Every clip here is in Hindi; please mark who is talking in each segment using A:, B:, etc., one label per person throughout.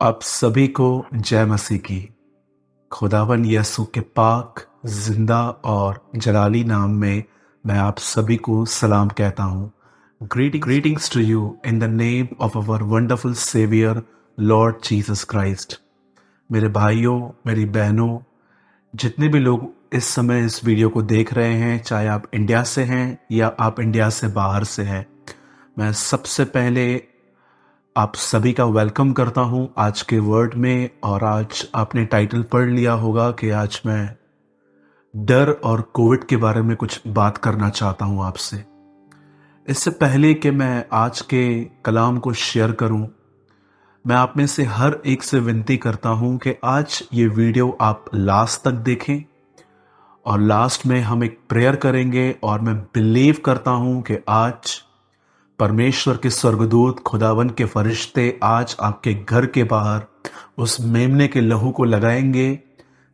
A: आप सभी को जय मसीह की। खुदावन यसु के पाक जिंदा और जलाली नाम में मैं आप सभी को सलाम कहता हूँ। Greetings to you in the name of our wonderful saviour Lord Jesus Christ. मेरे भाइयों, मेरी बहनों, जितने भी लोग इस समय इस वीडियो को देख रहे हैं, चाहे आप इंडिया से हैं या आप इंडिया से बाहर से हैं, मैं सबसे पहले आप सभी का वेलकम करता हूं आज के वर्ड में। और आज आपने टाइटल पढ़ लिया होगा कि आज मैं डर और कोविड के बारे में कुछ बात करना चाहता हूं आपसे। इससे पहले कि मैं आज के कलाम को शेयर करूं, मैं आप में से हर एक से विनती करता हूं कि आज ये वीडियो आप लास्ट तक देखें और लास्ट में हम एक प्रेयर करेंगे। और मैं बिलीव करता हूं कि आज परमेश्वर के स्वर्गदूत, खुदावन के फरिश्ते आज आपके घर के बाहर उस मेमने के लहू को लगाएंगे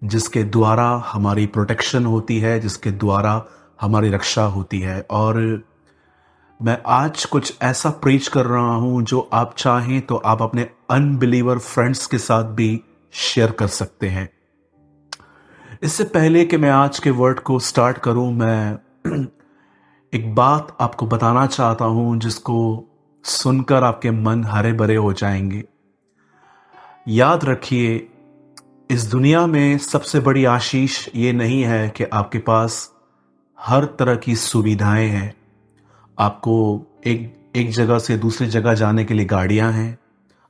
A: जिसके द्वारा हमारी प्रोटेक्शन होती है, जिसके द्वारा हमारी रक्षा होती है। और मैं आज कुछ ऐसा प्रीच कर रहा हूं जो आप चाहें तो आप अपने अनबिलीवर फ्रेंड्स के साथ भी शेयर कर सकते हैं। इससे पहले कि मैं आज के वर्ड को स्टार्ट करूं, मैं एक बात आपको बताना चाहता हूं जिसको सुनकर आपके मन हरे भरे हो जाएंगे। याद रखिए, इस दुनिया में सबसे बड़ी आशीष ये नहीं है कि आपके पास हर तरह की सुविधाएं हैं। आपको एक जगह से दूसरी जगह जाने के लिए गाड़ियां हैं,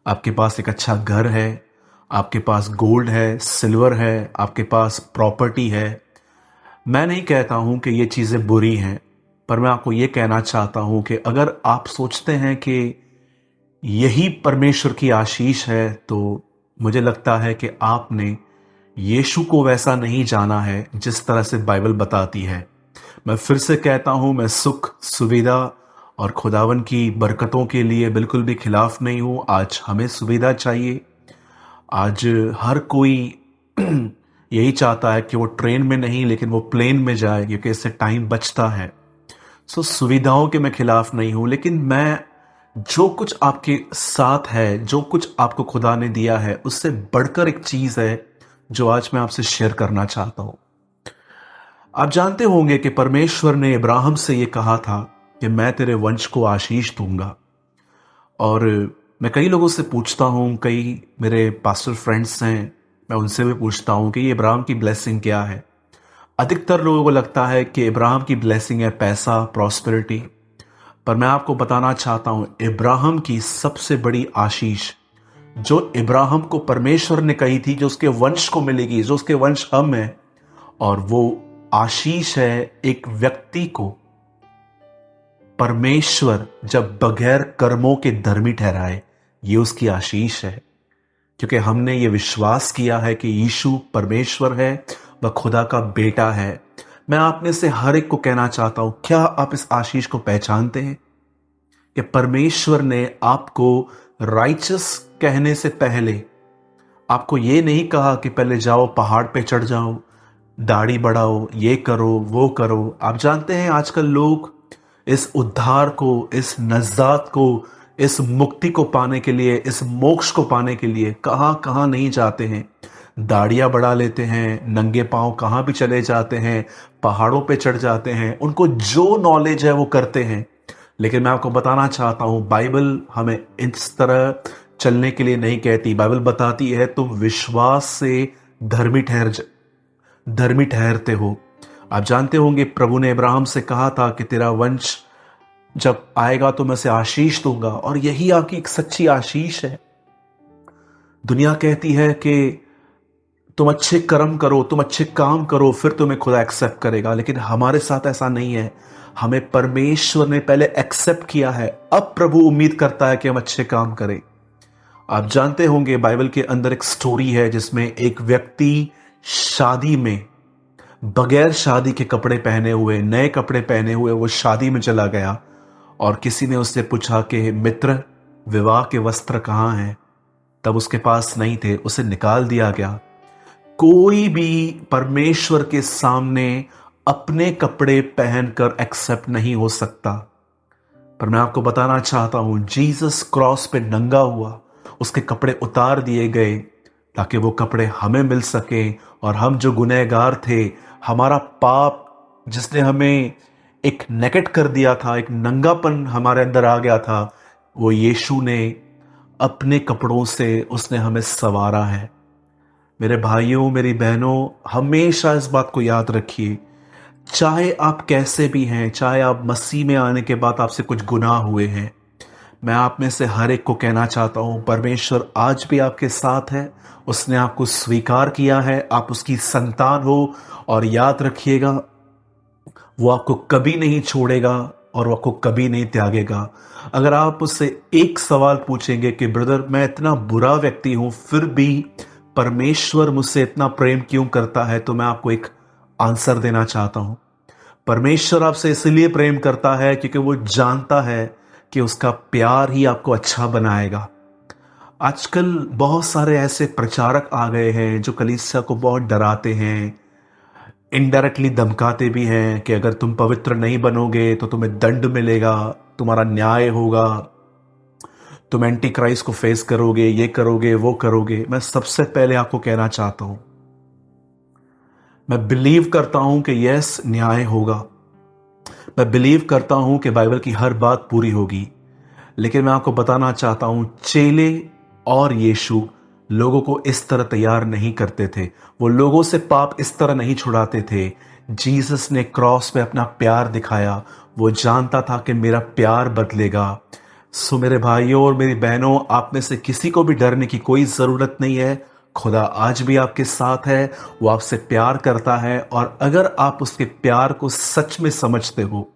A: आपके पास एक अच्छा घर है, आपके पास गोल्ड है, सिल्वर है, आपके पास प्रॉपर्टी है। मैं नहीं कहता हूं कि ये चीज़ें बुरी हैं, पर मैं आपको ये कहना चाहता हूं कि अगर आप सोचते हैं कि यही परमेश्वर की आशीष है, तो मुझे लगता है कि आपने यीशु को वैसा नहीं जाना है जिस तरह से बाइबल बताती है। मैं फिर से कहता हूं, मैं सुख, सुविधा और खुदावन की बरकतों के लिए बिल्कुल भी खिलाफ नहीं हूं। आज हमें सुविधा चाहिए। आज हर कोई यही चाहता है कि वो ट्रेन में नहीं लेकिन वो प्लेन में जाए, क्योंकि इससे टाइम बचता है। सुविधाओं के मैं खिलाफ नहीं हूं, लेकिन मैं जो कुछ आपके साथ है, जो कुछ आपको खुदा ने दिया है, उससे बढ़कर एक चीज है जो आज मैं आपसे शेयर करना चाहता हूं। आप जानते होंगे कि परमेश्वर ने इब्राहिम से यह कहा था कि मैं तेरे वंश को आशीष दूंगा। और मैं कई लोगों से पूछता हूं, कई मेरे पास्टर फ्रेंड्स हैं, मैं उनसे भी पूछता हूं कि ये इब्राहिम की ब्लेसिंग क्या है। अधिकतर लोगों को लगता है कि इब्राहिम की ब्लेसिंग है पैसा, प्रॉस्पेरिटी। पर मैं आपको बताना चाहता हूं, इब्राहिम की सबसे बड़ी आशीष जो इब्राहिम को परमेश्वर ने कही थी, जो उसके वंश को मिलेगी, जो उसके वंश हम हैं, और वो आशीष है एक व्यक्ति को परमेश्वर जब बगैर कर्मों के धर्मी ठहराए। ये उसकी आशीष है, क्योंकि हमने ये विश्वास किया है कि यीशु परमेश्वर है, वह खुदा का बेटा है। मैं आप में से हर एक को कहना चाहता हूं, क्या आप इस आशीष को पहचानते हैं कि परमेश्वर ने आपको राइचस कहने से पहले आपको ये नहीं कहा कि पहले जाओ पहाड़ पे चढ़ जाओ, दाढ़ी बढ़ाओ, ये करो, वो करो। आप जानते हैं आजकल लोग इस उद्धार को, इस नजात को, इस मुक्ति को पाने के लिए, इस मोक्ष को पाने के लिए कहां कहां नहीं जाते हैं। दाढ़ियां बढ़ा लेते हैं, नंगे पांव कहां भी चले जाते हैं, पहाड़ों पे चढ़ जाते हैं, उनको जो नॉलेज है वो करते हैं। लेकिन मैं आपको बताना चाहता हूं, बाइबल हमें इस तरह चलने के लिए नहीं कहती। बाइबल बताती है तुम विश्वास से धर्मी ठहरते हो। आप जानते होंगे प्रभु ने इब्राहिम से कहा था कि तेरा वंश जब आएगा तो मैं उसे आशीष दूंगा, और यही आपकी एक सच्ची आशीष है। दुनिया कहती है कि तुम अच्छे कर्म करो, तुम अच्छे काम करो, फिर तुम्हें खुदा एक्सेप्ट करेगा, लेकिन हमारे साथ ऐसा नहीं है। हमें परमेश्वर ने पहले एक्सेप्ट किया है, अब प्रभु उम्मीद करता है कि हम अच्छे काम करें। आप जानते होंगे बाइबल के अंदर एक स्टोरी है जिसमें एक व्यक्ति शादी में बगैर शादी के कपड़े पहने हुए, नए कपड़े पहने हुए वो शादी में चला गया, और किसी ने उससे पूछा कि मित्र, विवाह के वस्त्र कहाँ हैं? तब उसके पास नहीं थे, उसे निकाल दिया गया। कोई भी परमेश्वर के सामने अपने कपड़े पहनकर एक्सेप्ट नहीं हो सकता। पर मैं आपको बताना चाहता हूं, जीसस क्रॉस पे नंगा हुआ, उसके कपड़े उतार दिए गए ताकि वो कपड़े हमें मिल सके, और हम जो गुनहगार थे, हमारा पाप जिसने हमें एक नेकेड कर दिया था, एक नंगापन हमारे अंदर आ गया था, वो यीशु ने अपने कपड़ों से उसने हमें संवारा है। मेरे भाइयों, मेरी बहनों, हमेशा इस बात को याद रखिए, चाहे आप कैसे भी हैं, चाहे आप मसीह में आने के बाद आपसे कुछ गुनाह हुए हैं, मैं आप में से हर एक को कहना चाहता हूं, परमेश्वर आज भी आपके साथ है। उसने आपको स्वीकार किया है, आप उसकी संतान हो, और याद रखिएगा, वो आपको कभी नहीं छोड़ेगा और वो आपको कभी नहीं त्यागेगा। अगर आप उससे एक सवाल पूछेंगे कि ब्रदर, मैं इतना बुरा व्यक्ति हूं, फिर भी परमेश्वर मुझसे इतना प्रेम क्यों करता है, तो मैं आपको एक आंसर देना चाहता हूं। परमेश्वर आपसे इसलिए प्रेम करता है क्योंकि वो जानता है कि उसका प्यार ही आपको अच्छा बनाएगा। आजकल बहुत सारे ऐसे प्रचारक आ गए हैं जो कलीसिया को बहुत डराते हैं, इनडायरेक्टली धमकाते भी हैं कि अगर तुम पवित्र नहीं बनोगे तो तुम्हें दंड मिलेगा, तुम्हारा न्याय होगा, तुम एंटी क्राइस्ट को फेस करोगे, ये करोगे, वो करोगे। मैं सबसे पहले आपको कहना चाहता हूं, मैं बिलीव करता हूं कि यस, न्याय होगा। मैं बिलीव करता हूं कि बाइबल की हर बात पूरी होगी। लेकिन मैं आपको बताना चाहता हूं, चेले और यीशु लोगों को इस तरह तैयार नहीं करते थे, वो लोगों से पाप इस तरह नहीं छुड़ाते थे। जीसस ने क्रॉस पे अपना प्यार दिखाया, वो जानता था कि मेरा प्यार बदलेगा। सो मेरे भाइयों और मेरी बहनों, आप में से किसी को भी डरने की कोई ज़रूरत नहीं है। खुदा आज भी आपके साथ है, वो आपसे प्यार करता है, और अगर आप उसके प्यार को सच में समझते हो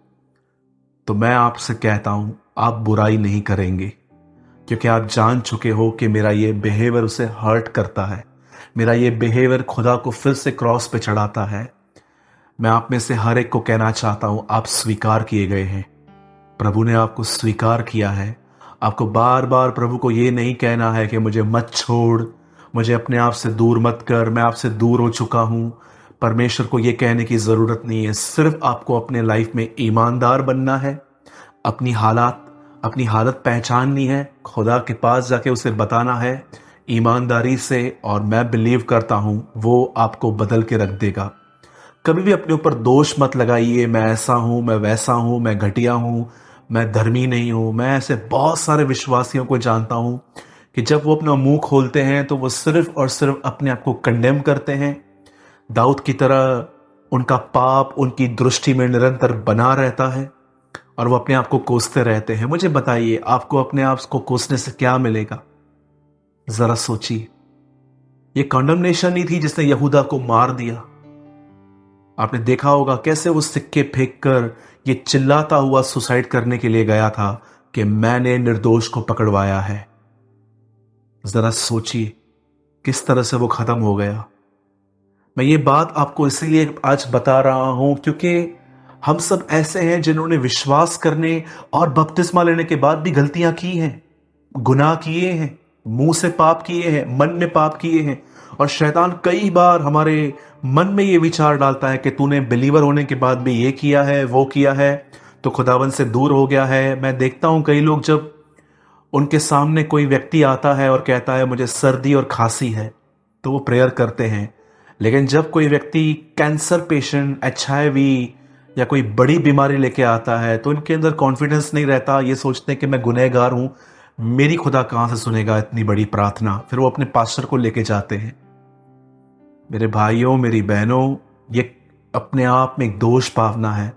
A: तो मैं आपसे कहता हूं, आप बुराई नहीं करेंगे, क्योंकि आप जान चुके हो कि मेरा ये बिहेवियर उसे हर्ट करता है, मेरा ये बिहेवियर खुदा को फिर से क्रॉस पे चढ़ाता है। मैं आप में से हर एक को कहना चाहता हूं, आप स्वीकार किए गए हैं, प्रभु ने आपको स्वीकार किया है। आपको बार बार प्रभु को ये नहीं कहना है कि मुझे मत छोड़, मुझे अपने आप से दूर मत कर, मैं आपसे दूर हो चुका हूं। परमेश्वर को ये कहने की ज़रूरत नहीं है। सिर्फ आपको अपने लाइफ में ईमानदार बनना है, अपनी हालत पहचाननी है, खुदा के पास जाके उसे बताना है ईमानदारी से, और मैं बिलीव करता हूं वो आपको बदल के रख देगा। कभी भी अपने ऊपर दोष मत लगाइए, मैं ऐसा हूं, मैं वैसा हूं, मैं घटिया हूं, मैं धर्मी नहीं हूं। मैं ऐसे बहुत सारे विश्वासियों को जानता हूं कि जब वो अपना मुंह खोलते हैं तो वो सिर्फ और सिर्फ अपने आप को कंडेम करते हैं। दाऊद की तरह उनका पाप उनकी दृष्टि में निरंतर बना रहता है और वो अपने आप को कोसते रहते हैं। मुझे बताइए, आपको अपने आप को कोसने से क्या मिलेगा? जरा सोचिए। ये कॉन्डमनेशन ही थी जिसने यहूदा को मार दिया। आपने देखा होगा कैसे वो सिक्के फेंक कर ये चिल्लाता हुआ सुसाइड करने के लिए गया था कि मैंने निर्दोष को पकड़वाया है। जरा सोचिए किस तरह से वो खत्म हो गया। मैं ये बात आपको इसीलिए आज बता रहा हूं क्योंकि हम सब ऐसे हैं जिन्होंने विश्वास करने और बपतिस्मा लेने के बाद भी गलतियां की हैं, गुनाह किए हैं, मुंह से पाप किए हैं, मन में पाप किए हैं। और शैतान कई बार हमारे मन में ये विचार डालता है कि तूने बिलीवर होने के बाद भी ये किया है, वो किया है, तो खुदावन से दूर हो गया है। मैं देखता हूं कई लोग, जब उनके सामने कोई व्यक्ति आता है और कहता है मुझे सर्दी और खांसी है, तो वो प्रेयर करते हैं। लेकिन जब कोई व्यक्ति कैंसर पेशेंट, HIV या कोई बड़ी बीमारी लेके आता है तो उनके अंदर कॉन्फिडेंस नहीं रहता। ये सोचते हैं कि मैं गुनहगार हूं, मेरी खुदा कहां से सुनेगा इतनी बड़ी प्रार्थना। फिर वो अपने पास्टर को लेके जाते हैं। मेरे भाइयों, मेरी बहनों, ये अपने आप में एक दोष भावना है।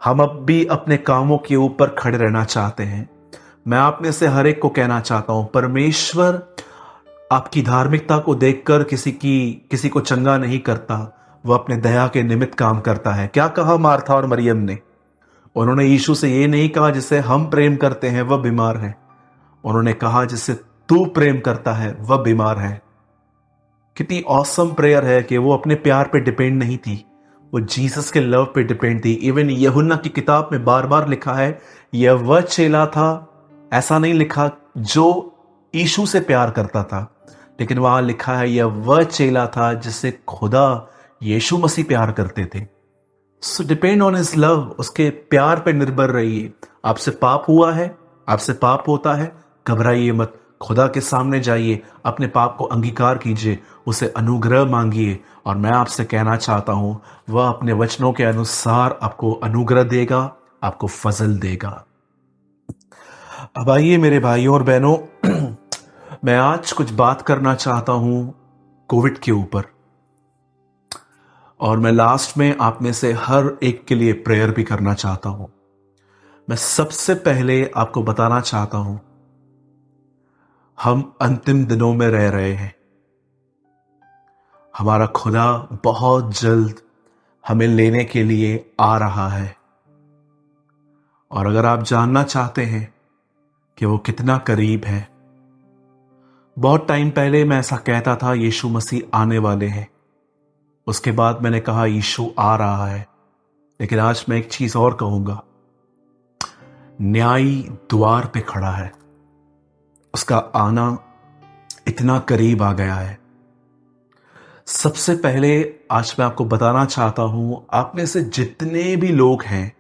A: हम अब भी अपने कामों के ऊपर खड़े रहना चाहते हैं। मैं आप में से हर एक को कहना चाहता हूं, परमेश्वर आपकी धार्मिकता को देखकर किसी को चंगा नहीं करता, वह अपने दया के निमित्त काम करता है। क्या कहा मार्था और मरियम ने? उन्होंने यीशु से ये नहीं कहा जिसे हम प्रेम करते हैं वह बीमार है, उन्होंने कहा जिससे तू प्रेम करता है वह बीमार है। कितनी ऑसम प्रेयर है कि वो अपने प्यार पे डिपेंड नहीं थी, वो जीसस के लव पे डिपेंड थी। इवन यूहन्ना की किताब में बार बार लिखा है यह वह चेला था, ऐसा नहीं लिखा जो यीशु से प्यार करता था, लेकिन वहां लिखा है यह वह चेला था जिससे खुदा यीशु मसीह प्यार करते थे। सो डिपेंड ऑन हिज लव, उसके प्यार पे निर्भर रहिए। आपसे पाप हुआ है, आपसे पाप होता है, घबराइए मत, खुदा के सामने जाइए, अपने पाप को अंगीकार कीजिए, उसे अनुग्रह मांगिए, और मैं आपसे कहना चाहता हूं वह अपने वचनों के अनुसार आपको अनुग्रह देगा, आपको फजल देगा। अब आइए मेरे भाइयों और बहनों, मैं आज कुछ बात करना चाहता हूं कोविड के ऊपर, और मैं लास्ट में आप में से हर एक के लिए प्रेयर भी करना चाहता हूं। मैं सबसे पहले आपको बताना चाहता हूं, हम अंतिम दिनों में रह रहे हैं। हमारा खुदा बहुत जल्द हमें लेने के लिए आ रहा है, और अगर आप जानना चाहते हैं कि वो कितना करीब है, बहुत टाइम पहले मैं ऐसा कहता था यीशु मसीह आने वाले हैं। उसके बाद मैंने कहा यीशु आ रहा है। लेकिन आज मैं एक चीज और कहूंगा, न्यायी द्वार पे खड़ा है, उसका आना इतना करीब आ गया है। सबसे पहले आज मैं आपको बताना चाहता हूं, आप में से जितने भी लोग हैं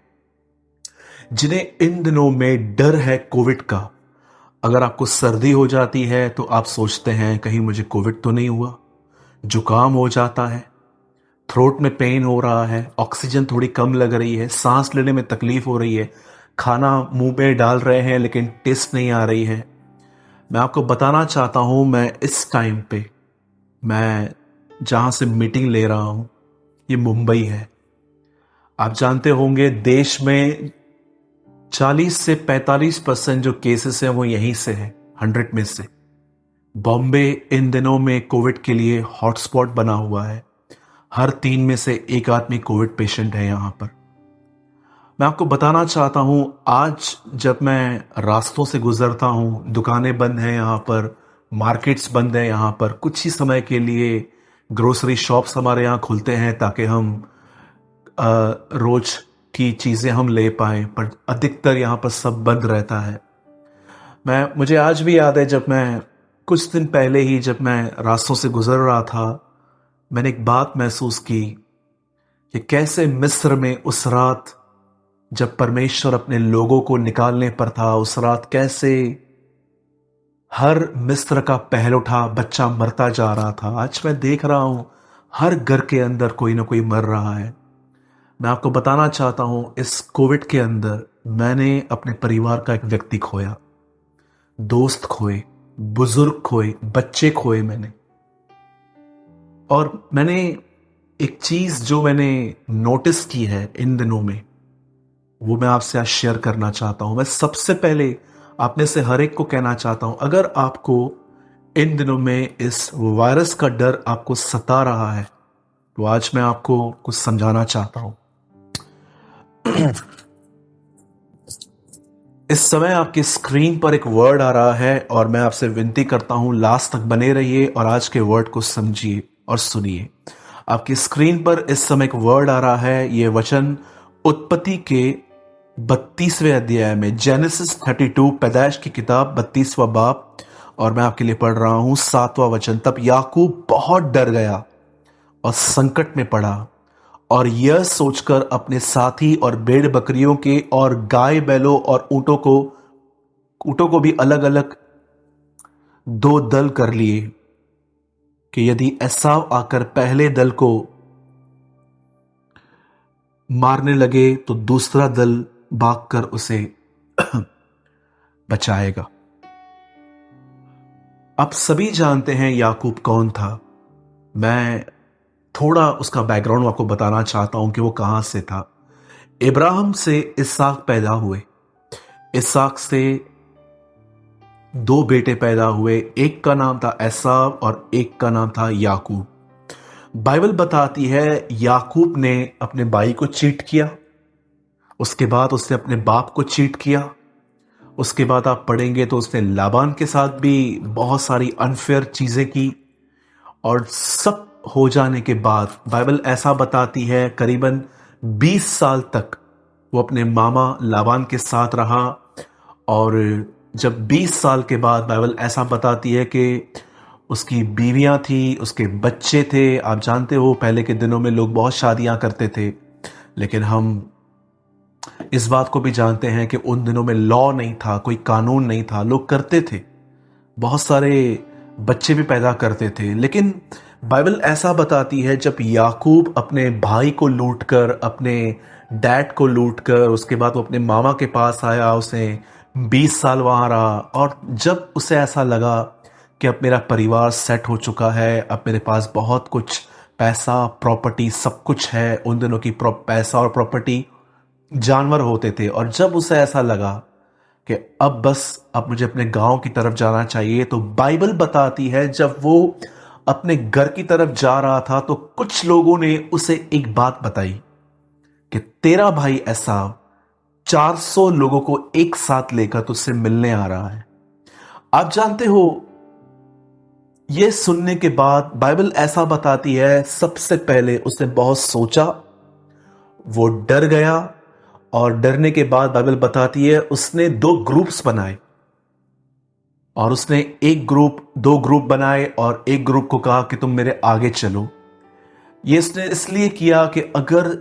A: जिन्हें इन दिनों में डर है कोविड का, अगर आपको सर्दी हो जाती है तो आप सोचते हैं कहीं मुझे कोविड तो नहीं हुआ, जुकाम हो जाता है, थ्रोट में पेन हो रहा है, ऑक्सीजन थोड़ी कम लग रही है, सांस लेने में तकलीफ हो रही है, खाना मुंह में डाल रहे हैं लेकिन टेस्ट नहीं आ रही है। मैं आपको बताना चाहता हूं, मैं इस टाइम पे, मैं जहां से मीटिंग ले रहा हूं, ये मुंबई है। आप जानते होंगे देश में 40 से 45% जो केसेस हैं वो यहीं से है, 100 में से। बॉम्बे इन दिनों में कोविड के लिए हॉटस्पॉट बना हुआ है। हर 3 में से एक आदमी कोविड पेशेंट है यहां पर। मैं आपको बताना चाहता हूं, आज जब मैं रास्तों से गुजरता हूं, दुकानें बंद हैं यहां पर, मार्केट्स बंद हैं यहां पर, कुछ ही समय के लिए ग्रोसरी शॉप्स हमारे यहां खुलते हैं ताकि हम रोज की चीजें हम ले पाएं, पर अधिकतर यहां पर सब बंद रहता है। मुझे आज भी याद है, जब मैं कुछ दिन पहले ही जब मैं रास्तों से गुजर रहा था, मैंने एक बात महसूस की कि कैसे मिस्र में उस रात जब परमेश्वर अपने लोगों को निकालने पर था, उस रात कैसे हर मिस्र का पहलौठा बच्चा मरता जा रहा था। आज मैं देख रहा हूं हर घर के अंदर कोई ना कोई मर रहा है। मैं आपको बताना चाहता हूं, इस कोविड के अंदर मैंने अपने परिवार का एक व्यक्ति खोया, दोस्त खोए, बुजुर्ग खोए, बच्चे खोए मैंने। और मैंने एक चीज जो मैंने नोटिस की है इन दिनों में, वो मैं आपसे आज शेयर करना चाहता हूं। मैं सबसे पहले आप में से हर एक को कहना चाहता हूं, अगर आपको इन दिनों में इस वायरस का डर आपको सता रहा है तो आज मैं आपको कुछ समझाना चाहता हूं। इस समय आपकी स्क्रीन पर एक वर्ड आ रहा है, और मैं आपसे विनती करता हूं लास्ट तक बने रहिए और आज के वर्ड को समझिए और सुनिए। आपकी स्क्रीन पर इस समय एक वर्ड आ रहा है, यह वचन उत्पत्ति के 32वें अध्याय में, जेनेसिस 32, पैदाइश की किताब 32वां बाब, और मैं आपके लिए पढ़ रहा हूं 7वां वचन। तब याकूब बहुत डर गया और संकट में पड़ा, और यह सोचकर अपने साथी और भेड़ बकरियों के और गाय बैलों और ऊंटों को भी अलग अलग 2 दल कर लिए कि यदि एसाव आकर पहले दल को मारने लगे तो दूसरा दल भागकर उसे बचाएगा। आप सभी जानते हैं याकूब कौन था। मैं थोड़ा उसका बैकग्राउंड आपको बताना चाहता हूं कि वो कहां से था। इब्राहिम से इसहाक पैदा हुए, इसहाक से 2 बेटे पैदा हुए, एक का नाम था एसाव और एक का नाम था याकूब। बाइबल बताती है याकूब ने अपने भाई को चीट किया, उसके बाद उसने अपने बाप को चीट किया, उसके बाद आप पढ़ेंगे तो उसने लाबान के साथ भी बहुत सारी अनफेयर चीजें की, और सब हो जाने के बाद बाइबल ऐसा बताती है करीबन 20 साल तक वो अपने मामा लाबान के साथ रहा। और जब 20 साल के बाद बाइबल ऐसा बताती है कि उसकी बीवियां थी, उसके बच्चे थे। आप जानते हो पहले के दिनों में लोग बहुत शादियां करते थे, लेकिन हम इस बात को भी जानते हैं कि उन दिनों में लॉ नहीं था, कोई कानून नहीं था, लोग करते थे। बहुत सारे बच्चे भी पैदा करते थे। लेकिन बाइबल ऐसा बताती है, जब याकूब अपने भाई को लूटकर, अपने डैड को लूटकर, उसके बाद वो अपने मामा के पास आया, उसे 20 साल वहाँ रहा, और जब उसे ऐसा लगा कि अब मेरा परिवार सेट हो चुका है, अब मेरे पास बहुत कुछ पैसा, प्रॉपर्टी, सब कुछ है। उन दिनों की पैसा और प्रॉपर्टी जानवर होते थे। और जब उसे ऐसा लगा कि अब मुझे अपने गांव की तरफ जाना चाहिए, तो बाइबल बताती है जब वो अपने घर की तरफ जा रहा था तो कुछ लोगों ने उसे एक बात बताई कि तेरा भाई एसाव 400 लोगों को एक साथ लेकर तुझसे मिलने आ रहा है। आप जानते हो, यह सुनने के बाद बाइबल ऐसा बताती है, सबसे पहले उसने बहुत सोचा, वो डर गया, और डरने के बाद बाइबल बताती है उसने 2 ग्रुप्स बनाए, और उसने दो ग्रुप बनाए, और एक ग्रुप को कहा कि तुम मेरे आगे चलो। ये उसने इसलिए किया कि अगर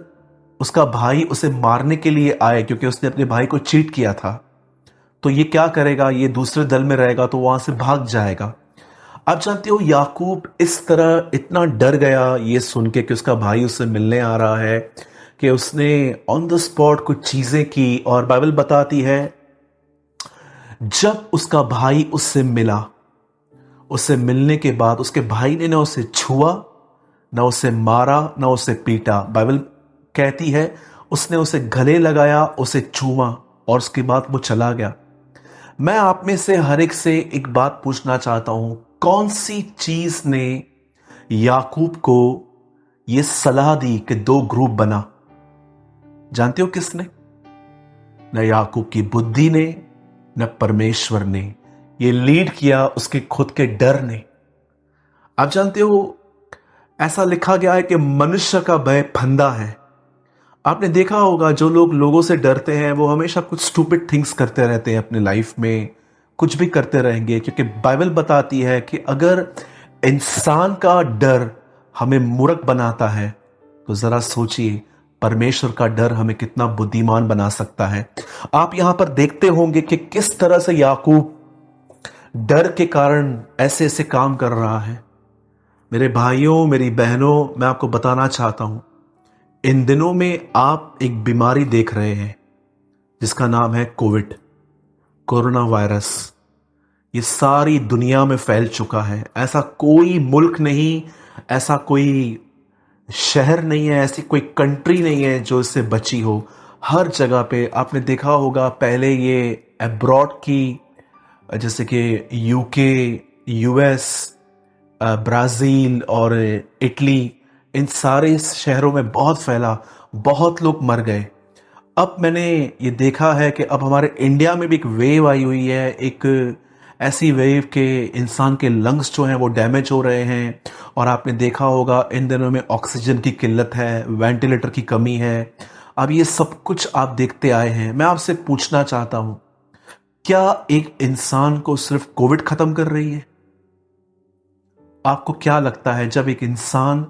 A: उसका भाई उसे मारने के लिए आए, क्योंकि उसने अपने भाई को चीट किया था, तो ये क्या करेगा, ये दूसरे दल में रहेगा तो वहां से भाग जाएगा। आप जानते हो, याकूब इस तरह इतना डर गया ये सुन के कि उसका भाई उससे मिलने आ रहा है, कि उसने ऑन द स्पॉट कुछ चीजें की। और बाइबल बताती है जब उसका भाई उससे मिला, उससे मिलने के बाद उसके भाई ने ना उसे छुआ, ना उसे मारा, ना उसे पीटा। बाइबल कहती है उसने उसे गले लगाया, उसे छुआ, और उसके बाद वो चला गया। मैं आप में से हर एक से एक बात पूछना चाहता हूं, कौन सी चीज ने याकूब को यह सलाह दी कि 2 ग्रुप बना? जानते हो किसने? न याकूब की बुद्धि ने, न परमेश्वर ने। ये लीड किया उसके खुद के डर ने। आप जानते हो, ऐसा लिखा गया है कि मनुष्य का भय फंदा है। आपने देखा होगा, जो लोग लोगों से डरते हैं वो हमेशा कुछ स्टूपिड थिंग्स करते रहते हैं अपने लाइफ में, कुछ भी करते रहेंगे, क्योंकि बाइबल बताती है कि अगर इंसान का डर हमें मूर्ख बनाता है, तो जरा सोचिए परमेश्वर का डर हमें कितना बुद्धिमान बना सकता है। आप यहां पर देखते होंगे कि किस तरह से याकूब डर के कारण ऐसे ऐसे काम कर रहा है। मेरे भाइयों, मेरी बहनों, मैं आपको बताना चाहता हूं, इन दिनों में आप एक बीमारी देख रहे हैं जिसका नाम है कोरोना वायरस। ये सारी दुनिया में फैल चुका है। ऐसा कोई मुल्क नहीं, ऐसा कोई शहर नहीं है, ऐसी कोई कंट्री नहीं है जो इससे बची हो। हर जगह पे आपने देखा होगा, पहले ये अब्रॉड की, जैसे कि यूके, यूएस, ब्राज़ील और इटली, इन सारे शहरों में बहुत फैला, बहुत लोग मर गए। अब मैंने ये देखा है कि अब हमारे इंडिया में भी एक वेव आई हुई है, एक ऐसी वेव के इंसान के लंग्स जो हैं वो डैमेज हो रहे हैं। और आपने देखा होगा इन दिनों में ऑक्सीजन की किल्लत है, वेंटिलेटर की कमी है। अब ये सब कुछ आप देखते आए हैं। मैं आपसे पूछना चाहता हूं, क्या एक इंसान को सिर्फ कोविड खत्म कर रही है? आपको क्या लगता है, जब एक इंसान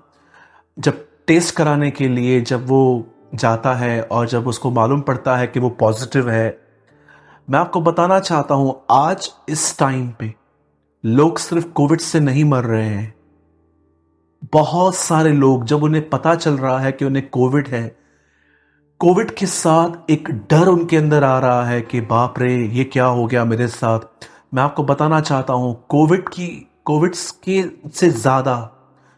A: जब टेस्ट कराने के लिए जब वो जाता है और जब उसको मालूम पड़ता है कि वो पॉजिटिव है, मैं आपको बताना चाहता हूं, आज इस टाइम पे लोग सिर्फ कोविड से नहीं मर रहे हैं। बहुत सारे लोग, जब उन्हें पता चल रहा है कि उन्हें कोविड है, कोविड के साथ एक डर उनके अंदर आ रहा है कि बाप रे, ये क्या हो गया मेरे साथ। मैं आपको बताना चाहता हूं, कोविड के से ज्यादा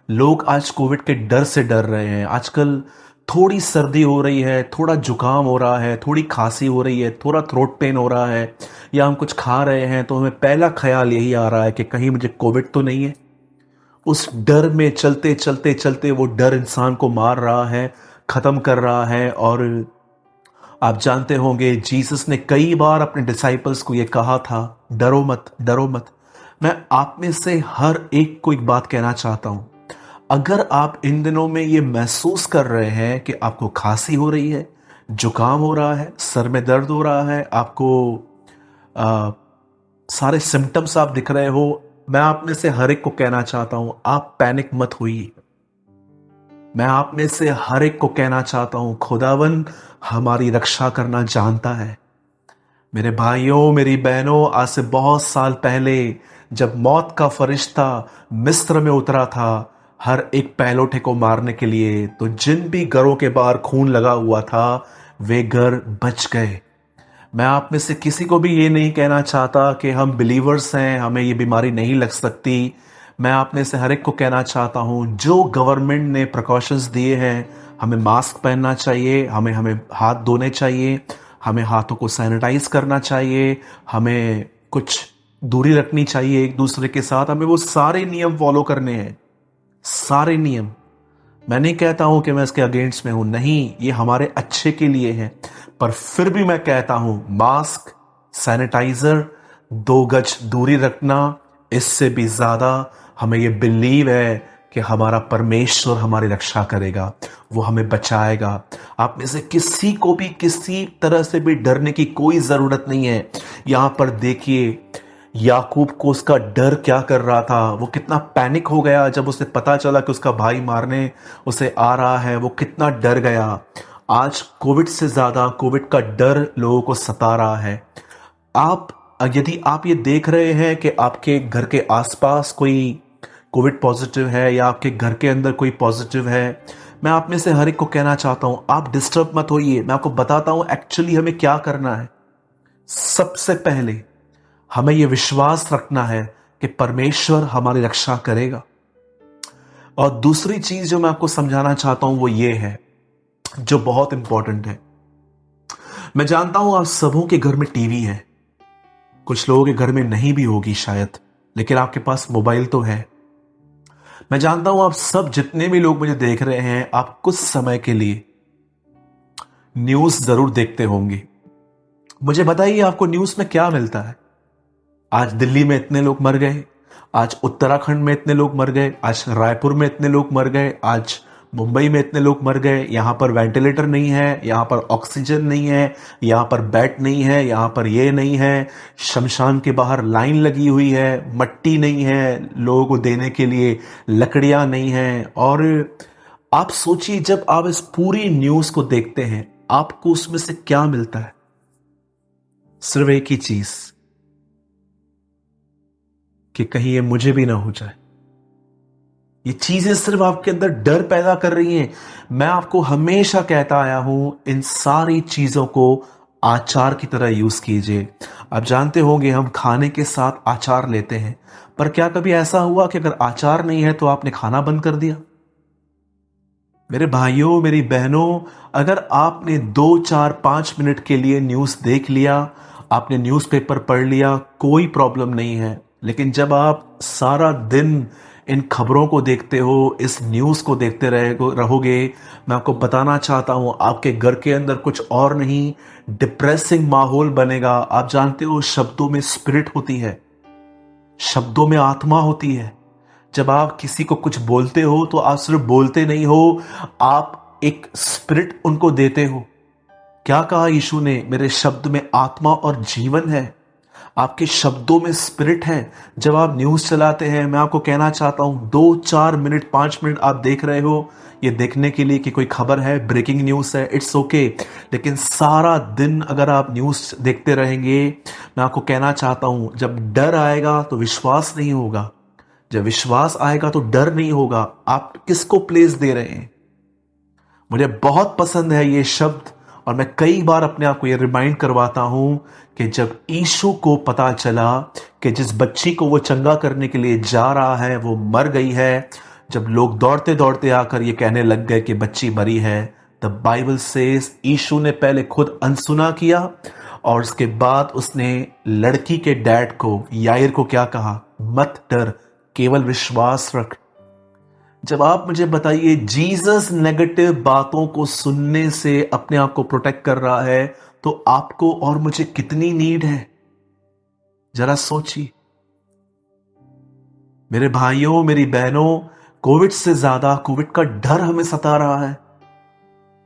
A: लोग आज कोविड के डर से डर रहे हैं। आजकल थोड़ी सर्दी हो रही है, थोड़ा जुकाम हो रहा है, थोड़ी खांसी हो रही है, थोड़ा थ्रोट पेन हो रहा है, या हम कुछ खा रहे हैं तो हमें पहला ख्याल यही आ रहा है कि कहीं मुझे कोविड तो नहीं है। उस डर में चलते चलते चलते वो डर इंसान को मार रहा है, खत्म कर रहा है। और आप जानते होंगे, जीसस ने कई बार अपने डिसाइपल्स को ये कहा था, डरो मत, डरो मत। मैं आप में से हर एक को एक बात कहना चाहता हूं, अगर आप इन दिनों में ये महसूस कर रहे हैं कि आपको खांसी हो रही है, जुकाम हो रहा है, सर में दर्द हो रहा है, आपको सारे सिम्टम्स आप दिख रहे हो, मैं आप में से हर एक को कहना चाहता हूं, आप पैनिक मत होइए। मैं आप में से हर एक को कहना चाहता हूं, खुदावन हमारी रक्षा करना जानता है। मेरे भाइयों, मेरी बहनों, आज से बहुत साल पहले जब मौत का फरिश्ता मिस्र में उतरा था हर एक पहलोठे को मारने के लिए, तो जिन भी घरों के बाहर खून लगा हुआ था वे घर बच गए। मैं आप में से किसी को भी ये नहीं कहना चाहता कि हम बिलीवर्स हैं, हमें ये बीमारी नहीं लग सकती। मैं आप में से हर एक को कहना चाहता हूँ, जो गवर्नमेंट ने प्रिकॉशंस दिए हैं, हमें मास्क पहनना चाहिए, हमें हमें हाथ धोने चाहिए, हमें हाथों को सैनिटाइज करना चाहिए, हमें कुछ दूरी रखनी चाहिए एक दूसरे के साथ, हमें वो सारे नियम फॉलो करने हैं, सारे नियम। मैं नहीं कहता हूं कि मैं इसके अगेंस्ट में हूं, नहीं, ये हमारे अच्छे के लिए है। पर फिर भी मैं कहता हूं, मास्क, सैनिटाइजर, 2 गज दूरी रखना, इससे भी ज्यादा हमें ये बिलीव है कि हमारा परमेश्वर हमारी रक्षा करेगा, वो हमें बचाएगा। आप में से किसी को भी किसी तरह से भी डरने की कोई जरूरत नहीं है। यहां पर देखिए, याकूब को उसका डर क्या कर रहा था, वो कितना पैनिक हो गया जब उसे पता चला कि उसका भाई मारने उसे आ रहा है, वो कितना डर गया। आज कोविड से ज्यादा कोविड का डर लोगों को सता रहा है। आप यदि आप ये देख रहे हैं कि आपके घर के आसपास कोई कोविड पॉजिटिव है या आपके घर के अंदर कोई पॉजिटिव है, मैं आप में से हर एक को कहना चाहता हूं, आप डिस्टर्ब मत होइए। मैं आपको बताता हूं एक्चुअली हमें क्या करना है। सबसे पहले हमें यह विश्वास रखना है कि परमेश्वर हमारी रक्षा करेगा। और दूसरी चीज जो मैं आपको समझाना चाहता हूं वो ये है, जो बहुत इंपॉर्टेंट है। मैं जानता हूं आप सबों के घर में टीवी है, कुछ लोगों के घर में नहीं भी होगी शायद, लेकिन आपके पास मोबाइल तो है। मैं जानता हूं आप सब जितने भी लोग मुझे देख रहे हैं, आप कुछ समय के लिए न्यूज जरूर देखते होंगे। मुझे बताइए आपको न्यूज में क्या मिलता है। आज दिल्ली में इतने लोग मर गए, आज उत्तराखंड में इतने लोग मर गए, आज रायपुर में इतने लोग मर गए, आज मुंबई में इतने लोग मर गए, यहां पर वेंटिलेटर नहीं है, यहां पर ऑक्सीजन नहीं है, यहां पर बेड नहीं है, यहां पर ये नहीं है, शमशान के बाहर लाइन लगी हुई है, मट्टी नहीं है लोगों को देने के लिए, लकड़ियां नहीं है। और आप सोचिए, जब आप इस पूरी न्यूज को देखते हैं, आपको उसमें से क्या मिलता है? सिर्फ एक ही चीज, कि कहीं ये मुझे भी ना हो जाए। ये चीजें सिर्फ आपके अंदर डर पैदा कर रही हैं। मैं आपको हमेशा कहता आया हूं, इन सारी चीजों को आचार की तरह यूज कीजिए। आप जानते होंगे हम खाने के साथ आचार लेते हैं, पर क्या कभी ऐसा हुआ कि अगर आचार नहीं है तो आपने खाना बंद कर दिया? मेरे भाइयों, मेरी बहनों, अगर आपने 2, 4, 5 मिनट के लिए न्यूज देख लिया, आपने न्यूज़पेपर पढ़ लिया, कोई प्रॉब्लम नहीं है। लेकिन जब आप सारा दिन इन खबरों को देखते हो, इस न्यूज़ को देखते रहोगे, मैं आपको बताना चाहता हूं, आपके घर के अंदर कुछ और नहीं, डिप्रेसिंग माहौल बनेगा। आप जानते हो, शब्दों में स्पिरिट होती है, शब्दों में आत्मा होती है। जब आप किसी को कुछ बोलते हो तो आप सिर्फ बोलते नहीं हो, आप एक स्पिरिट उनको देते हो। क्या कहा यीशु ने? मेरे शब्द में आत्मा और जीवन है। आपके शब्दों में स्पिरिट है। जब आप न्यूज चलाते हैं, मैं आपको कहना चाहता हूं, 2, 4 मिनट, 5 मिनट आप देख रहे हो, ये देखने के लिए कि कोई खबर है, ब्रेकिंग न्यूज है, इट्स ओके। लेकिन सारा दिन अगर आप न्यूज देखते रहेंगे, मैं आपको कहना चाहता हूं, जब डर आएगा तो विश्वास नहीं होगा, जब विश्वास आएगा तो डर नहीं होगा। आप किसको प्लेस दे रहे हैं? मुझे बहुत पसंद है ये शब्द, और मैं कई बार अपने आप को ये रिमाइंड करवाता हूं कि जब यीशु को पता चला कि जिस बच्ची को वो चंगा करने के लिए जा रहा है वो मर गई है, जब लोग दौड़ते दौड़ते आकर ये कहने लग गए कि बच्ची मरी है, द बाइबल सेज यीशु ने पहले खुद अनसुना किया और उसके बाद उसने लड़की के डैड को, यायर को क्या कहा? मत डर, केवल विश्वास रख। जब आप मुझे बताइए, जीसस नेगेटिव बातों को सुनने से अपने आप को प्रोटेक्ट कर रहा है, तो आपको और मुझे कितनी नीड है? जरा सोचिए मेरे भाइयों, मेरी बहनों, कोविड से ज्यादा कोविड का डर हमें सता रहा है।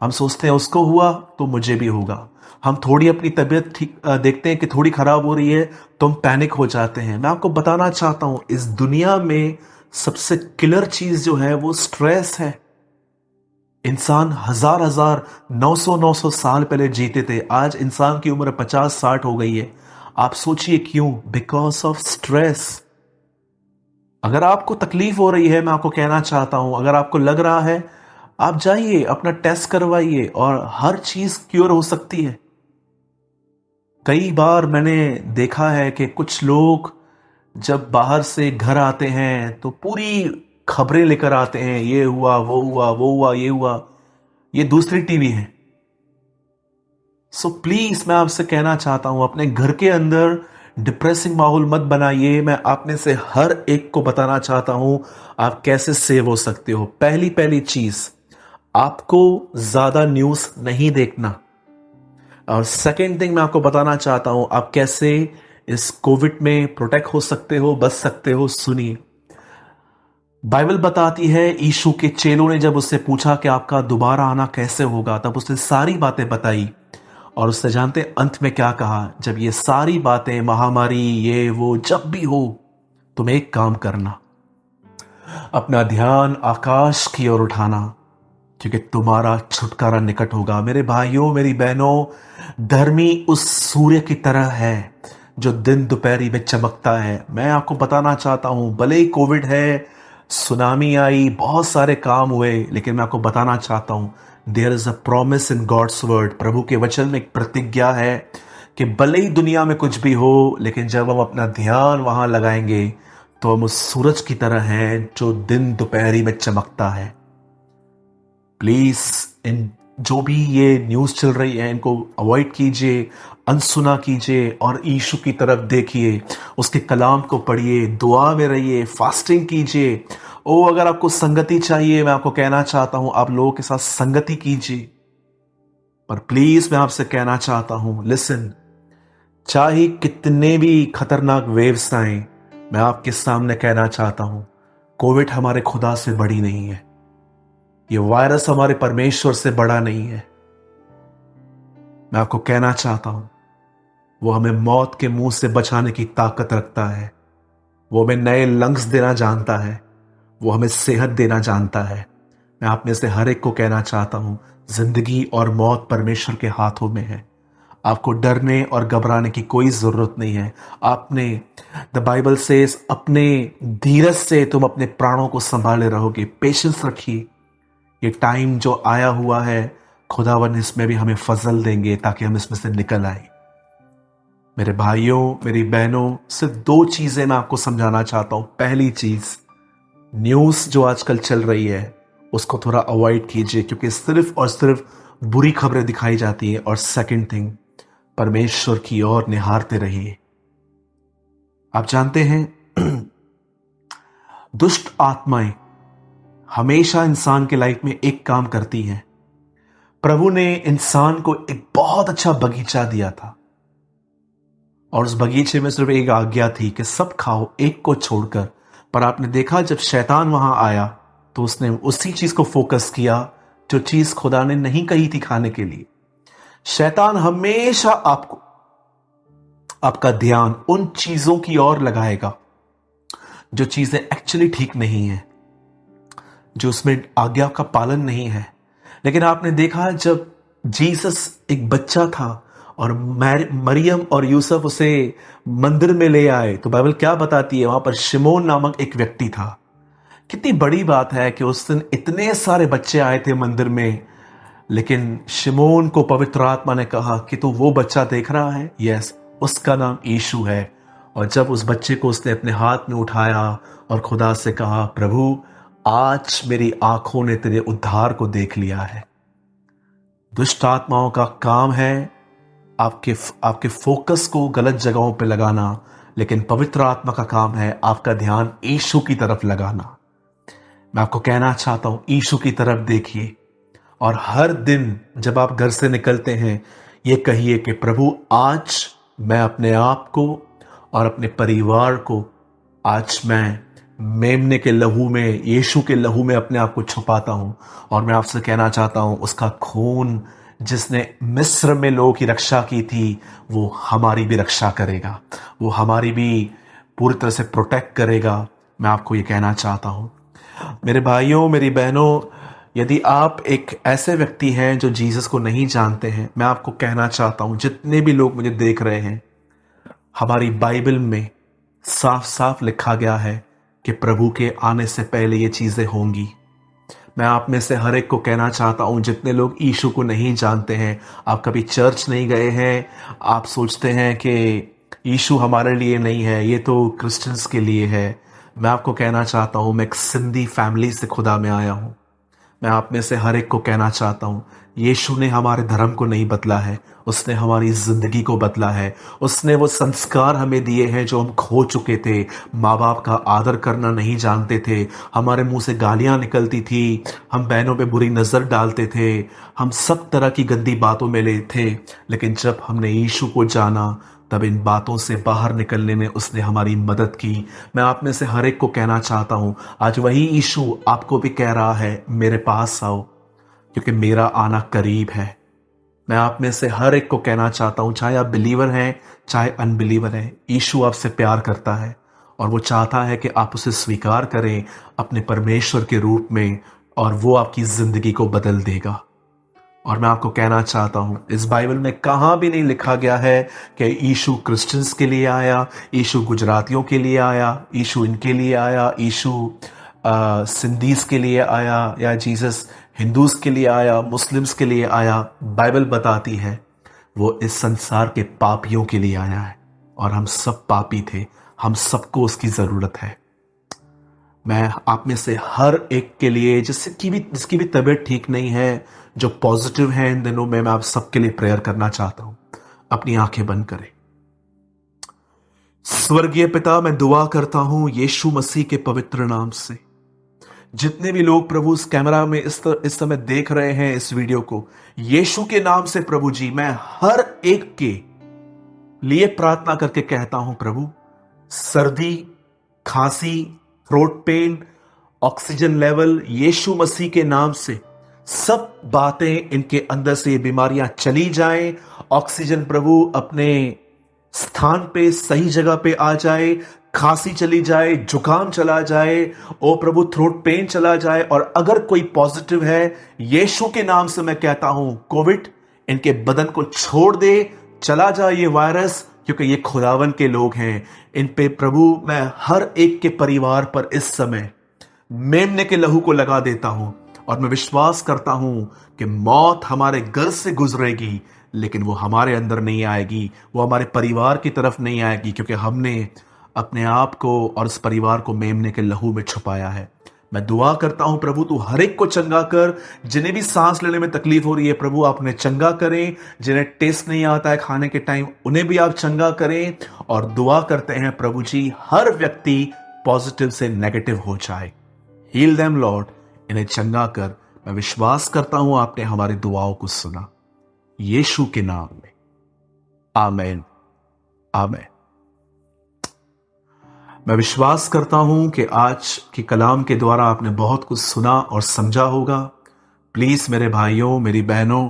A: हम सोचते हैं उसको हुआ तो मुझे भी होगा। हम थोड़ी अपनी तबीयत ठीक देखते हैं कि थोड़ी खराब हो रही है तो हम पैनिक हो जाते हैं। मैं आपको बताना चाहता हूं, इस दुनिया में सबसे किलर चीज जो है वो स्ट्रेस है। इंसान हजार 900 साल पहले जीते थे, आज इंसान की उम्र 50-60 हो गई है। आप सोचिए क्यों? Because of stress. अगर आपको तकलीफ हो रही है, मैं आपको कहना चाहता हूं, अगर आपको लग रहा है, आप जाइए अपना टेस्ट करवाइए और हर चीज क्योर हो सकती है। कई बार मैंने देखा है कि कुछ लोग जब बाहर से घर आते हैं तो पूरी खबरें लेकर आते हैं, ये हुआ, वो हुआ, वो हुआ, ये हुआ। ये दूसरी टीवी है। सो प्लीज मैं आपसे कहना चाहता हूं, अपने घर के अंदर डिप्रेसिंग माहौल मत बनाइए। मैं आपने से हर एक को बताना चाहता हूं आप कैसे सेव हो सकते हो। पहली पहली चीज, आपको ज्यादा न्यूज नहीं देखना। और सेकेंड थिंग मैं आपको बताना चाहता हूं आप कैसे इस कोविड में प्रोटेक्ट हो सकते हो, बच सकते हो। सुनिए, बाइबल बताती है यीशु के चेलों ने जब उससे पूछा कि आपका दोबारा आना कैसे होगा, तब उसने सारी बातें बताई। और उससे जानते अंत में क्या कहा, जब ये सारी बातें, महामारी, ये वो जब भी हो, तुम एक काम करना, अपना ध्यान आकाश की ओर उठाना, क्योंकि तुम्हारा छुटकारा निकट होगा। मेरे भाइयों, मेरी बहनों, धर्मी उस सूर्य की तरह है जो दिन दोपहरी में चमकता है। मैं आपको बताना चाहता हूं, भले ही कोविड है, सुनामी आई, बहुत सारे काम हुए, लेकिन मैं आपको बताना चाहता हूं there is a promise in God's word. प्रभु के वचन में एक प्रतिज्ञा है कि भले ही दुनिया में कुछ भी हो, लेकिन जब हम अपना ध्यान वहां लगाएंगे तो हम उस सूरज की तरह हैं जो दिन दोपहरी में चमकता है। प्लीज इन जो भी ये न्यूज चल रही है इनको अवॉइड कीजिए, अनसुना कीजिए और यीशु की तरफ देखिए, उसके कलाम को पढ़िए, दुआ में रहिए, फास्टिंग कीजिए। ओ, अगर आपको संगति चाहिए, मैं आपको कहना चाहता हूं आप लोगों के साथ संगति कीजिए। पर प्लीज मैं आपसे कहना चाहता हूं, लिसन, चाहे कितने भी खतरनाक वेव्स आए, मैं आपके सामने कहना चाहता हूं कोविड हमारे खुदा से बड़ी नहीं है, ये वायरस हमारे परमेश्वर से बड़ा नहीं है। मैं आपको कहना चाहता हूं वो हमें मौत के मुंह से बचाने की ताकत रखता है, वो हमें नए लंग्स देना जानता है, वो हमें सेहत देना जानता है। मैं आप में से हर एक को कहना चाहता हूं जिंदगी और मौत परमेश्वर के हाथों में है। आपको डरने और घबराने की कोई जरूरत नहीं है। आपने, द बाइबल सेज, अपने धीरज से तुम अपने प्राणों को संभाले रहोगे। पेशेंस रखिए। ये टाइम जो आया हुआ है, खुदावन इसमें भी हमें फजल देंगे ताकि हम इसमें से निकल आए। मेरे भाइयों, मेरी बहनों, सिर्फ दो चीजें मैं आपको समझाना चाहता हूं। पहली चीज, न्यूज जो आजकल चल रही है उसको थोड़ा अवॉइड कीजिए, क्योंकि सिर्फ और सिर्फ बुरी खबरें दिखाई जाती है। और सेकंड थिंग, परमेश्वर की ओर निहारते रहिए। आप जानते हैं दुष्ट आत्माएं हमेशा इंसान के लाइफ में एक काम करती हैं। प्रभु ने इंसान को एक बहुत अच्छा बगीचा दिया था और उस बगीचे में सिर्फ एक आज्ञा थी कि सब खाओ, एक को छोड़कर। पर आपने देखा जब शैतान वहां आया तो उसने उसी चीज को फोकस किया जो चीज खुदा ने नहीं कही थी खाने के लिए। शैतान हमेशा आपका ध्यान उन चीजों की ओर लगाएगा जो चीजें एक्चुअली ठीक नहीं है, जो उसमें आज्ञा का पालन नहीं है। लेकिन आपने देखा जब जीसस एक बच्चा था और मरियम और यूसुफ उसे मंदिर में ले आए, तो बाइबल क्या बताती है, वहां पर शिमोन नामक एक व्यक्ति था। कितनी बड़ी बात है कि उस दिन इतने सारे बच्चे आए थे मंदिर में, लेकिन शिमोन को पवित्र आत्मा ने कहा कि तू वो बच्चा देख रहा है, यस, उसका नाम यीशु है। और जब उस बच्चे को उसने अपने हाथ में उठाया और खुदा से कहा, प्रभु आज मेरी आंखों ने तेरे उद्धार को देख लिया है। दुष्ट आत्माओं का काम है आपके फोकस को गलत जगहों पे लगाना, लेकिन पवित्र आत्मा का काम है आपका ध्यान यीशु की तरफ लगाना। मैं आपको कहना चाहता हूं, यीशु की तरफ देखिए और हर दिन जब आप घर से निकलते हैं ये कहिए कि प्रभु आज मैं अपने आप को और अपने परिवार को, आज मैं मेमने के लहू में, यीशु के लहू में अपने आप को छुपाता हूं। और मैं आपसे कहना चाहता हूं उसका खून जिसने मिस्र में लोगों की रक्षा की थी, वो हमारी भी रक्षा करेगा, वो हमारी भी पूरी तरह से प्रोटेक्ट करेगा। मैं आपको ये कहना चाहता हूं मेरे भाइयों, मेरी बहनों, यदि आप एक ऐसे व्यक्ति हैं जो जीसस को नहीं जानते हैं, मैं आपको कहना चाहता हूं, जितने भी लोग मुझे देख रहे हैं, हमारी बाइबल में साफ साफ लिखा गया है कि प्रभु के आने से पहले ये चीजें होंगी। मैं आप में से हर एक को कहना चाहता हूं, जितने लोग यीशु को नहीं जानते हैं, आप कभी चर्च नहीं गए हैं, आप सोचते हैं कि यीशु हमारे लिए नहीं है, ये तो क्रिश्चियंस के लिए है। मैं आपको कहना चाहता हूं, मैं एक सिंधी फैमिली से खुदा में आया हूं। मैं आप में से हर एक को कहना चाहता हूं, यीशु ने हमारे धर्म को नहीं बदला है, उसने हमारी जिंदगी को बदला है। उसने वो संस्कार हमें दिए हैं जो हम खो चुके थे। माँ बाप का आदर करना नहीं जानते थे, हमारे मुंह से गालियां निकलती थी, हम बहनों पे बुरी नजर डालते थे, हम सब तरह की गंदी बातों में ले थे। लेकिन जब हमने यीशु को जाना, तब इन बातों से बाहर निकलने में उसने हमारी मदद की। मैं आप में से हर एक को कहना चाहता हूं, आज वही यीशु आपको भी कह रहा है, मेरे पास आओ, क्योंकि मेरा आना करीब है। मैं आप में से हर एक को कहना चाहता हूं, चाहे आप बिलीवर हैं चाहे अनबिलीवर हैं, यीशु आपसे प्यार करता है और वो चाहता है कि आप उसे स्वीकार करें अपने परमेश्वर के रूप में, और वो आपकी जिंदगी को बदल देगा। और मैं आपको कहना चाहता हूं, इस बाइबल में कहां भी नहीं लिखा गया है कि यीशु क्रिश्चियंस के लिए आया, यीशु गुजरातियों के लिए आया, यीशु इनके लिए आया, यीशु सिंधीज के लिए आया, या जीसस हिंदूज के लिए आया, मुस्लिम्स के लिए आया। बाइबल बताती है वो इस संसार के पापियों के लिए आया है, और हम सब पापी थे, हम सबको उसकी जरूरत है। मैं आप में से हर एक के लिए, जिसकी भी तबीयत ठीक नहीं है, जो पॉजिटिव है इन दिनों में, मैं आप सबके लिए प्रेयर करना चाहता हूं। अपनी आंखें बंद करें। स्वर्गीय पिता, मैं दुआ करता हूं यीशु मसीह के पवित्र नाम से, जितने भी लोग प्रभु इस कैमरा में इस समय देख रहे हैं इस वीडियो को, यीशु के नाम से प्रभु जी, मैं हर एक के लिए प्रार्थना करके कहता हूं प्रभु, सर्दी, खांसी, थ्रोट पेन, ऑक्सीजन लेवल, यीशु मसीह के नाम से सब बातें इनके अंदर से ये बीमारियां चली जाएं। ऑक्सीजन प्रभु अपने स्थान पे, सही जगह पे आ जाए, खांसी चली जाए, जुकाम चला जाए, ओ प्रभु थ्रोट पेन चला जाए। और अगर कोई पॉजिटिव है, यीशु के नाम से मैं कहता हूं, कोविड इनके बदन को छोड़ दे, चला जाए ये वायरस, क्योंकि ये खुदावन के लोग हैं। इन पे प्रभु मैं हर एक के परिवार पर इस समय मेमने के लहू को लगा देता हूं, और मैं विश्वास करता हूं कि मौत हमारे घर से गुजरेगी, लेकिन वो हमारे अंदर नहीं आएगी, वो हमारे परिवार की तरफ नहीं आएगी, क्योंकि हमने अपने आप को और इस परिवार को मेमने के लहू में छुपाया है। मैं दुआ करता हूं प्रभु, तू हर एक को चंगा कर। जिन्हें भी सांस लेने में तकलीफ हो रही है प्रभु, आप उन्हें चंगा करें। जिन्हें टेस्ट नहीं आता है खाने के टाइम, उन्हें भी आप चंगा करें। और दुआ करते हैं प्रभु जी, हर व्यक्ति पॉजिटिव से नेगेटिव हो जाए। हील देम लॉर्ड, इन्हें चंगा कर। मैं विश्वास करता हूं आपने हमारी दुआओं को सुना, यीशु के नाम में, आमीन, आमीन। मैं विश्वास करता हूं कि आज के कलाम के द्वारा आपने बहुत कुछ सुना और समझा होगा। प्लीज मेरे भाइयों, मेरी बहनों,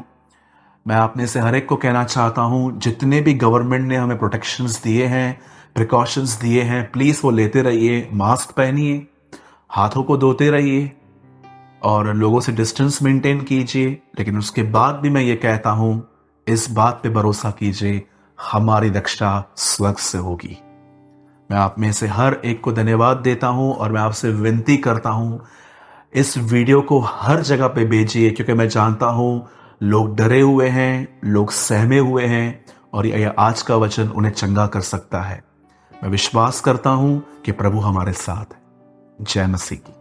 A: मैं आपने से हर एक को कहना चाहता हूं, जितने भी गवर्नमेंट ने हमें प्रोटेक्शंस दिए हैं, प्रिकॉशंस दिए हैं, प्लीज वो लेते रहिए। मास्क पहनिए, हाथों को धोते रहिए, और लोगों से डिस्टेंस मेंटेन कीजिए। लेकिन उसके बाद भी मैं ये कहता हूं, इस बात पे भरोसा कीजिए, हमारी रक्षा स्वर्ग से होगी। मैं आप में से हर एक को धन्यवाद देता हूं, और मैं आपसे विनती करता हूं, इस वीडियो को हर जगह पे भेजिए, क्योंकि मैं जानता हूं लोग डरे हुए हैं, लोग सहमे हुए हैं, और यह आज का वचन उन्हें चंगा कर सकता है। मैं विश्वास करता हूं कि प्रभु हमारे साथ है। जय मसीह की।